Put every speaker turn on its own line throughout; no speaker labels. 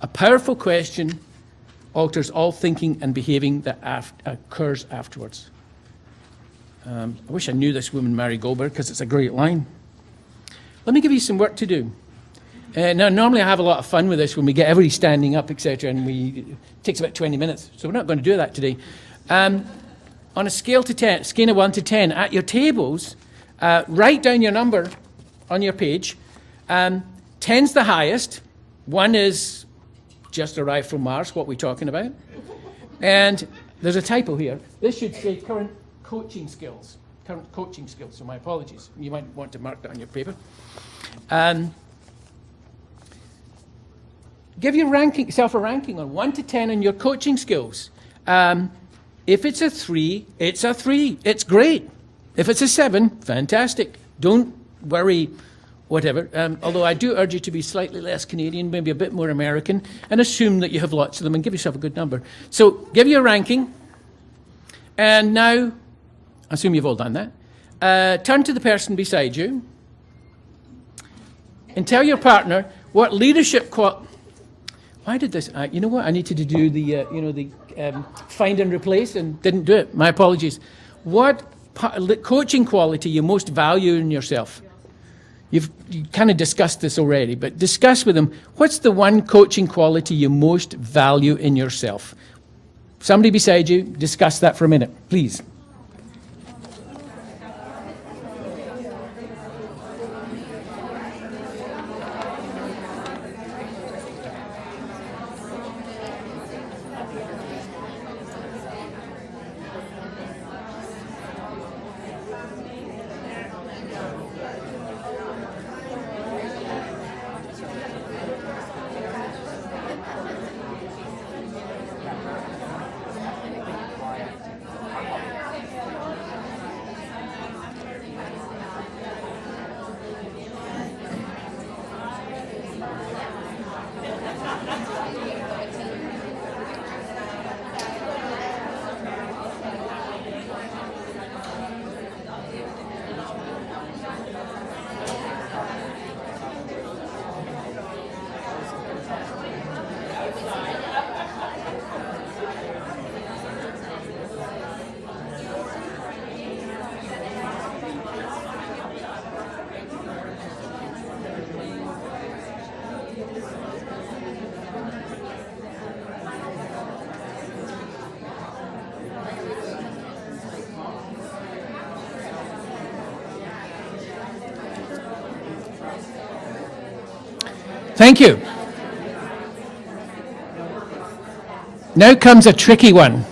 A powerful question alters all thinking and behaving that occurs afterwards. I wish I knew this woman, Mary Goldberg, because it's a great line. Let me give you some work to do. Now, normally I have a lot of fun with this when we get everybody standing up, etc., and it takes about 20 minutes, so we're not going to do that today. On a scale of 1 to 10, at your tables, write down your number on your page. 10's the highest. 1 is just arrived from Mars, what we're talking about. And there's a typo here. This should say current coaching skills, so my apologies. You might want to mark that on your paper. Give yourself a ranking on 1 to 10 on your coaching skills. If it's a 3, it's a 3. It's great. If it's a 7, fantastic. Don't worry, whatever. Although I do urge you to be slightly less Canadian, maybe a bit more American, and assume that you have lots of them and give yourself a good number. So give your ranking. And now, I assume you've all done that. Turn to the person beside you and tell your partner what leadership Why did this? You know what? I needed to do the find and replace and didn't do it. My apologies. What coaching quality you most value in yourself? You kind of discussed this already, but discuss with them, what's the one coaching quality you most value in yourself? Somebody beside you, discuss that for a minute, please. Thank you. Now comes a tricky one.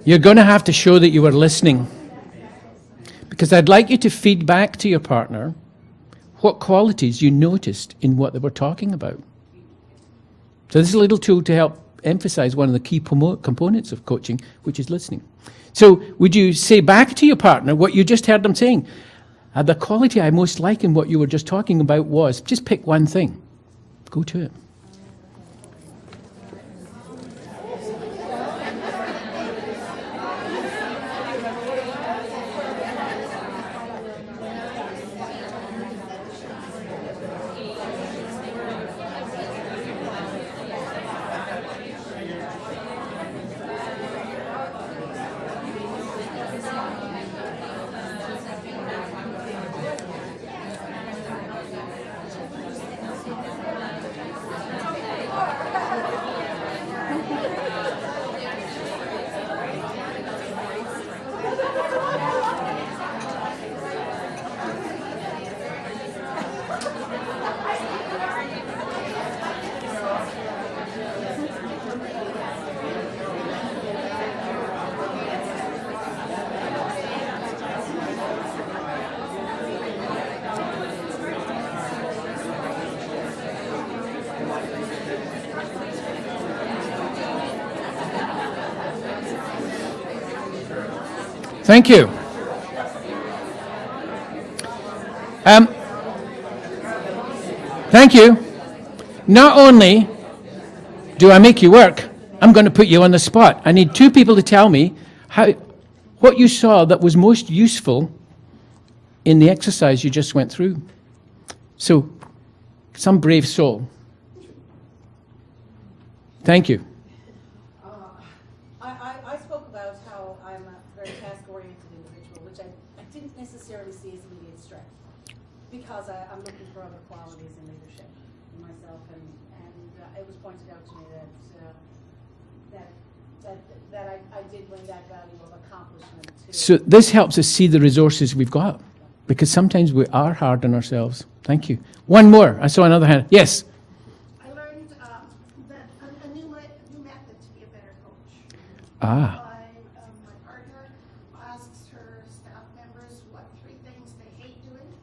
You're going to have to show that you were listening, because I'd like you to feed back to your partner what qualities you noticed in what they were talking about. So this is a little tool to help emphasize one of the key components of coaching, which is listening. So would you say back to your partner what you just heard them saying? The quality I most like in what you were just talking about was, just pick one thing. Go to it. Thank you. Thank you. Not only do I make you work, I'm going to put you on the spot. I need 2 people to tell me what you saw that was most useful in the exercise you just went through. So, Some brave soul. Thank you.
I spoke about how I'm a very task-oriented individual, which I didn't necessarily see as immediate strength, because I'm looking for other qualities in leadership in myself, and it was pointed out to me that I did bring that value of accomplishment to.
So this helps us see the resources we've got, because sometimes we are hard on ourselves. Thank you. One more. I saw another hand. Yes.
I learned that a new method to be a better coach.
Ah.
My partner asks her staff members what 3 things they hate doing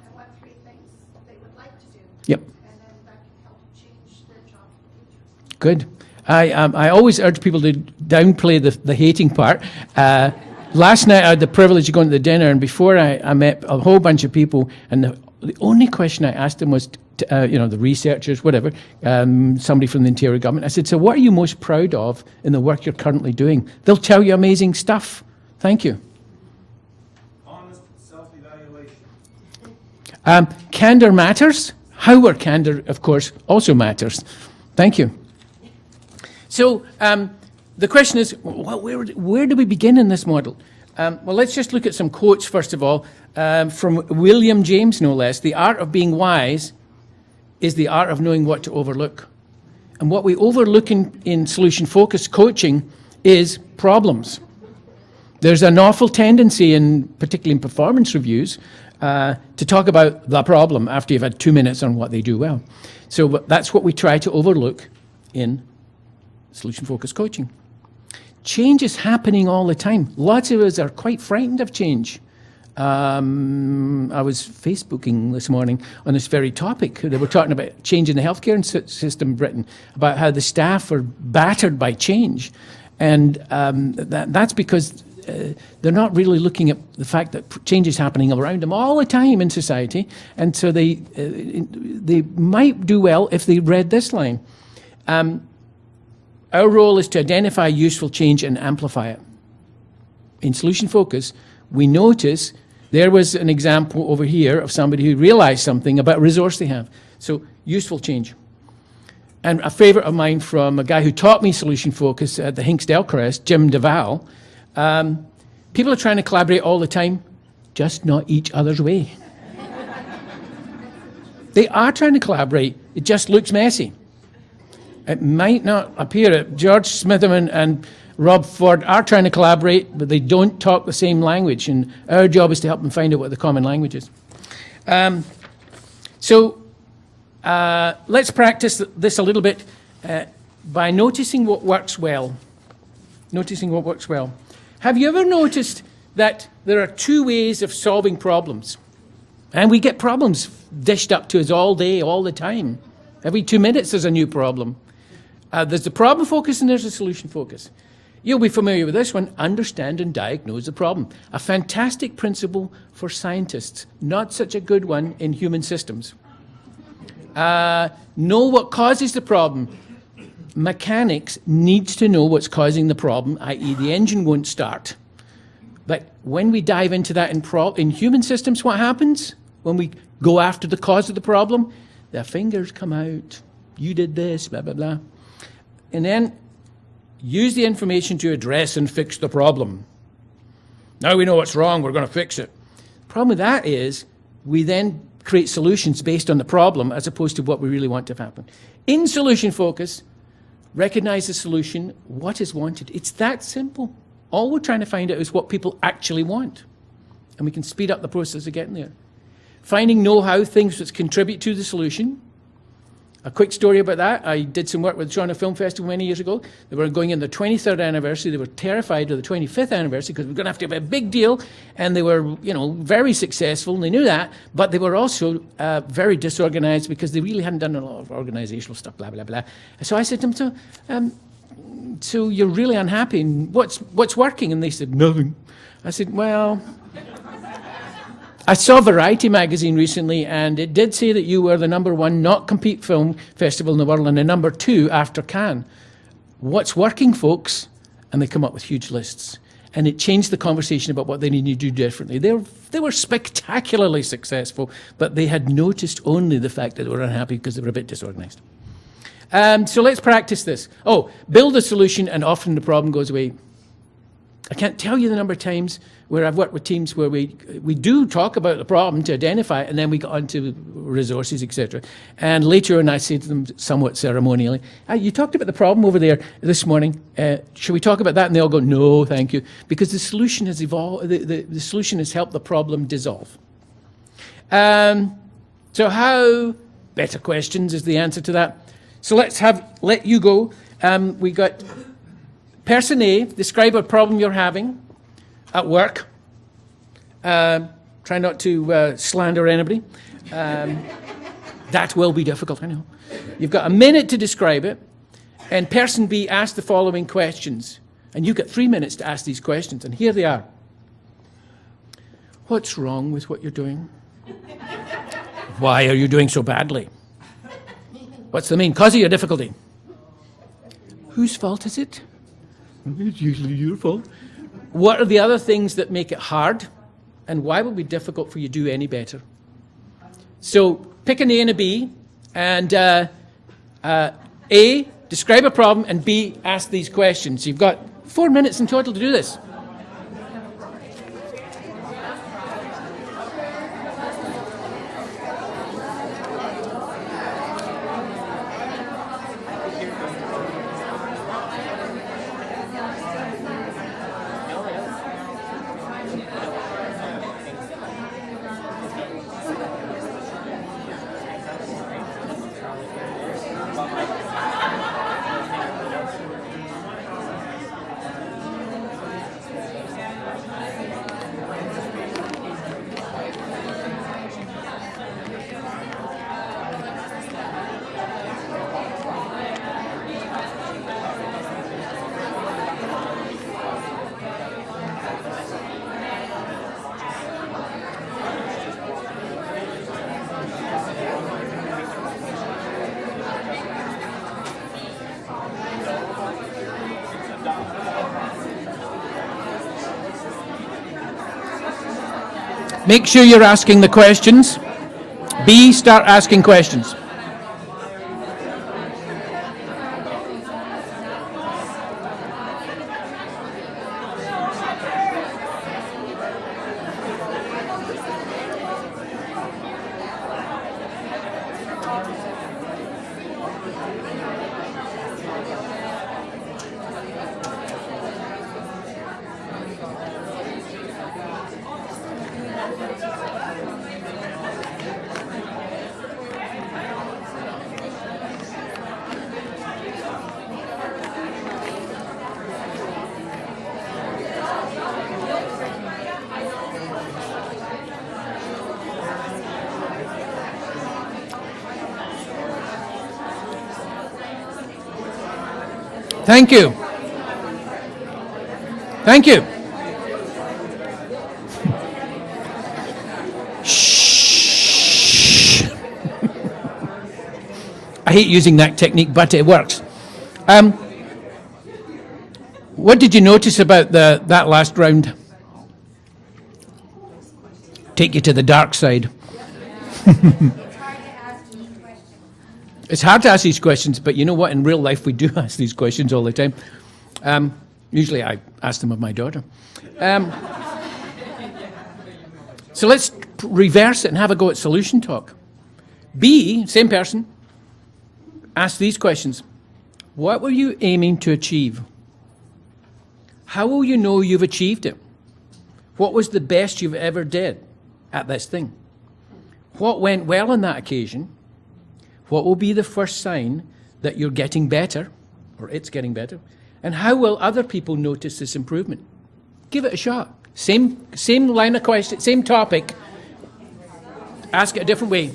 and what 3 things they would like to do.
Yep.
And then that can help change their job in the future.
Good. I always urge people to downplay the hating part. Last night I had the privilege of going to the dinner, and before I met a whole bunch of people, and the only question I asked them was, the researchers, whatever, somebody from the Interior Government. I said, so what are you most proud of in the work you're currently doing? They'll tell you amazing stuff. Thank you.
Honest self-evaluation.
Candor matters. Our candor, of course, also matters. Thank you. So the question is, where do we begin in this model? Well, let's just look at some quotes, first of all, from William James, no less. The art of being wise is the art of knowing what to overlook. And what we overlook in solution-focused coaching is problems. There's an awful tendency, particularly in performance reviews, to talk about the problem after you've had 2 minutes on what they do well. So that's what we try to overlook in solution-focused coaching. Change is happening all the time. Lots of us are quite frightened of change. I was Facebooking this morning on this very topic. They were talking about change in the healthcare system in Britain, about how the staff are battered by change. And that's because they're not really looking at the fact that change is happening around them all the time in society. And so they might do well if they read this line. Our role is to identify useful change and amplify it. In solution focus, we notice there was an example over here of somebody who realized something about a resource they have. So useful change. And a favorite of mine from a guy who taught me solution focus at the Hinks Delcrest, Jim Duval, people are trying to collaborate all the time, just not each other's way. They are trying to collaborate, it just looks messy. It might not appear it. George Smitherman and Rob Ford are trying to collaborate, but they don't talk the same language, and our job is to help them find out what the common language is. So let's practice this a little bit by noticing what works well. Noticing what works well. Have you ever noticed that there are 2 ways of solving problems? And we get problems dished up to us all day, all the time. Every 2 minutes there's a new problem. There's the problem focus and there's the solution focus. You'll be familiar with this one, understand and diagnose the problem. A fantastic principle for scientists, not such a good one in human systems. Know what causes the problem. Mechanics needs to know what's causing the problem, i.e. the engine won't start. But when we dive into that in human systems, what happens? When we go after the cause of the problem, their fingers come out. You did this, blah, blah, blah. And then use the information to address and fix the problem. Now we know what's wrong, we're going to fix it. The problem with that is we then create solutions based on the problem as opposed to what we really want to happen. In solution focus, recognize the solution, what is wanted. It's that simple. All we're trying to find out is what people actually want. And we can speed up the process of getting there. Finding know-how, things that contribute to the solution. A quick story about that. I did some work with the Toronto Film Festival many years ago. They were going in their 23rd anniversary. They were terrified of the 25th anniversary because we were going to have to have a big deal. And they were, very successful, and they knew that. But they were also very disorganized because they really hadn't done a lot of organizational stuff, blah, blah, blah. So I said to them, so you're really unhappy, and what's working? And they said, nothing. I said, well... I saw Variety magazine recently, and it did say that you were the #1 not-compete film festival in the world and the #2 after Cannes. What's working, folks? And they come up with huge lists. and it changed the conversation about what they needed to do differently. They were spectacularly successful, but they had noticed only the fact that they were unhappy because they were a bit disorganized. So let's practice this. Oh, build a solution and often the problem goes away. I can't tell you the number of times where I've worked with teams where we do talk about the problem to identify it, and then we get on to resources, etc. And later on I say to them somewhat ceremonially, you talked about the problem over there this morning. Should we talk about that? And they all go, no, thank you. Because the solution has evolved, the solution has helped the problem dissolve. So how, better questions is the answer to that. So let you go. We got person A, describe a problem you're having at work. Try not to slander anybody. That will be difficult, I know. You've got a minute to describe it. And person B, ask the following questions. And you've got 3 minutes to ask these questions. And here they are. What's wrong with what you're doing? Why are you doing so badly? What's the main cause of your difficulty? Whose fault is it? It's usually your fault. What are the other things that make it hard? And why will it be difficult for you to do any better? So pick an A and a B. And A, describe a problem. And B, ask these questions. You've got 4 minutes in total to do this. Make sure you're asking the questions. B, start asking questions. Thank you. Thank you. Shh. I hate using that technique, but it works. What did you notice about that last round? Take you to the dark side. It's hard to ask these questions, but you know what? In real life, we do ask these questions all the time. Usually I ask them of my daughter. So let's reverse it and have a go at solution talk. B, same person, ask these questions. What were you aiming to achieve? How will you know you've achieved it? What was the best you've ever did at this thing? What went well on that occasion? What will be the first sign that you're getting better, or it's getting better? And how will other people notice this improvement? Give it a shot. Same line of question, same topic. Ask it a different way.